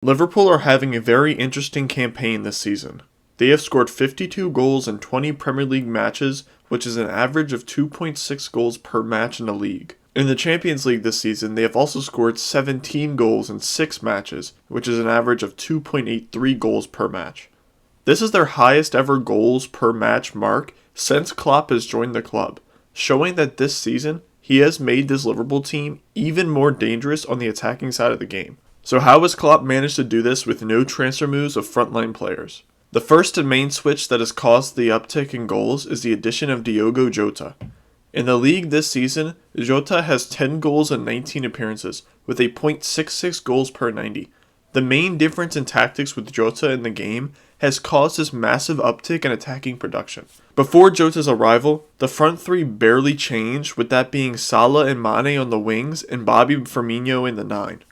Liverpool are having a very interesting campaign this season. They have scored 52 goals in 20 Premier League matches, which is an average of 2.6 goals per match in the league. In the Champions League this season, they have also scored 17 goals in 6 matches, which is an average of 2.83 goals per match. This is their highest ever goals per match mark since Klopp has joined the club, showing that this season he has made this Liverpool team even more dangerous on the attacking side of the game. So how has Klopp managed to do this with no transfer moves of frontline players? The first and main switch that has caused the uptick in goals is the addition of Diogo Jota. In the league this season, Jota has 10 goals in 19 appearances, with a .66 goals per 90. The main difference in tactics with Jota in the game has caused this massive uptick in attacking production. Before Jota's arrival, the front three barely changed, with that being Salah and Mane on the wings and Bobby Firmino in the 9.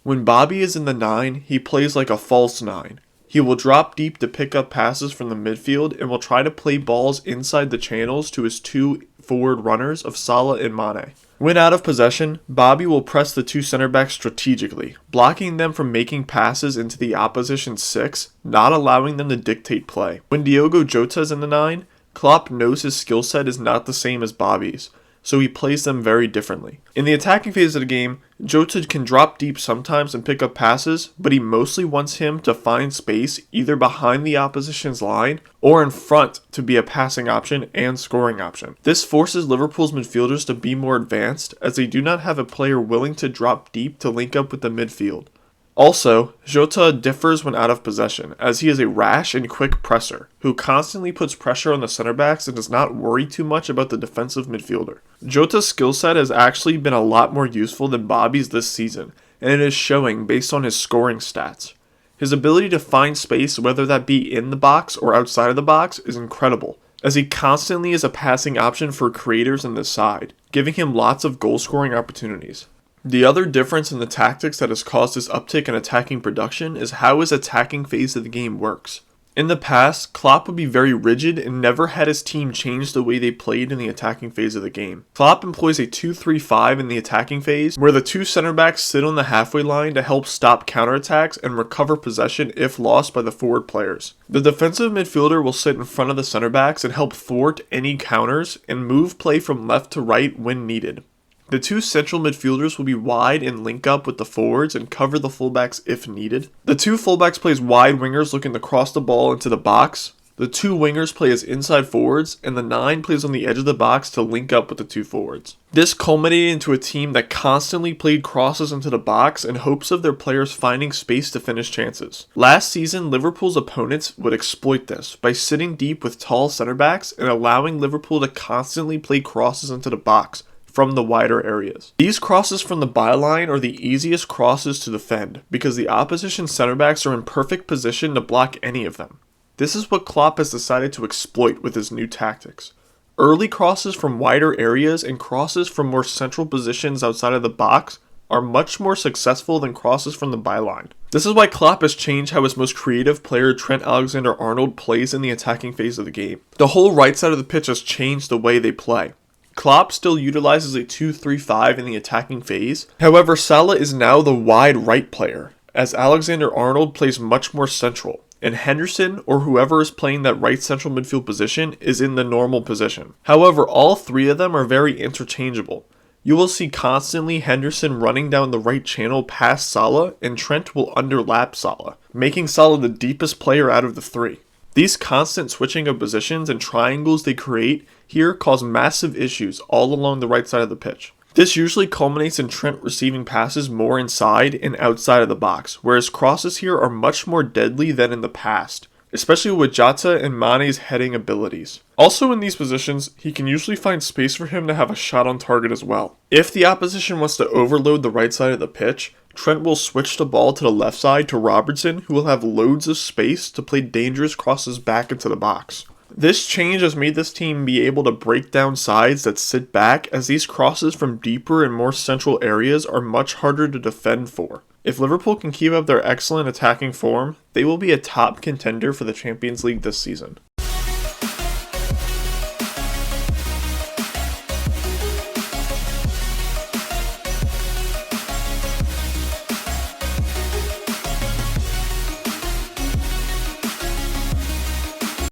When Bobby is in the 9, he plays like a false 9. He will drop deep to pick up passes from the midfield and will try to play balls inside the channels to his two forward runners of Salah and Mane. When out of possession, Bobby will press the two center backs strategically, blocking them from making passes into the opposition 6, not allowing them to dictate play. When Diogo Jota is in the 9, Klopp knows his skill set is not the same as Bobby's, so he plays them very differently. In the attacking phase of the game, Jota can drop deep sometimes and pick up passes, but he mostly wants him to find space either behind the opposition's line or in front to be a passing option and scoring option. This forces Liverpool's midfielders to be more advanced, as they do not have a player willing to drop deep to link up with the midfield. Also, Jota differs when out of possession, as he is a rash and quick presser, who constantly puts pressure on the center backs and does not worry too much about the defensive midfielder. Jota's skill set has actually been a lot more useful than Bobby's this season, and it is showing based on his scoring stats. His ability to find space, whether that be in the box or outside of the box, is incredible, as he constantly is a passing option for creators in the side, giving him lots of goal-scoring opportunities. The other difference in the tactics that has caused this uptick in attacking production is how his attacking phase of the game works. In the past, Klopp would be very rigid and never had his team change the way they played in the attacking phase of the game. Klopp employs a 2-3-5 in the attacking phase, where the two center backs sit on the halfway line to help stop counterattacks and recover possession if lost by the forward players. The defensive midfielder will sit in front of the center backs and help thwart any counters and move play from left to right when needed. The two central midfielders will be wide and link up with the forwards and cover the fullbacks if needed. The two fullbacks play as wide wingers looking to cross the ball into the box. The two wingers play as inside forwards, and the 9 plays on the edge of the box to link up with the two forwards. This culminated into a team that constantly played crosses into the box in hopes of their players finding space to finish chances. Last season, Liverpool's opponents would exploit this by sitting deep with tall center backs and allowing Liverpool to constantly play crosses into the box from the wider areas. These crosses from the byline are the easiest crosses to defend because the opposition center backs are in perfect position to block any of them. This is what Klopp has decided to exploit with his new tactics. Early crosses from wider areas and crosses from more central positions outside of the box are much more successful than crosses from the byline. This is why Klopp has changed how his most creative player Trent Alexander-Arnold plays in the attacking phase of the game. The whole right side of the pitch has changed the way they play. Klopp still utilizes a 2-3-5 in the attacking phase. However, Salah is now the wide right player, as Alexander-Arnold plays much more central, and Henderson, or whoever is playing that right central midfield position, is in the normal position. However, all three of them are very interchangeable. You will see constantly Henderson running down the right channel past Salah, and Trent will underlap Salah, making Salah the deepest player out of the three. These constant switching of positions and triangles they create here cause massive issues all along the right side of the pitch. This usually culminates in Trent receiving passes more inside and outside of the box, whereas crosses here are much more deadly than in the past, especially with Jota and Mane's heading abilities. Also in these positions, he can usually find space for him to have a shot on target as well. If the opposition wants to overload the right side of the pitch, Trent will switch the ball to the left side to Robertson, who will have loads of space to play dangerous crosses back into the box. This change has made this team be able to break down sides that sit back, as these crosses from deeper and more central areas are much harder to defend for. If Liverpool can keep up their excellent attacking form, they will be a top contender for the Champions League this season.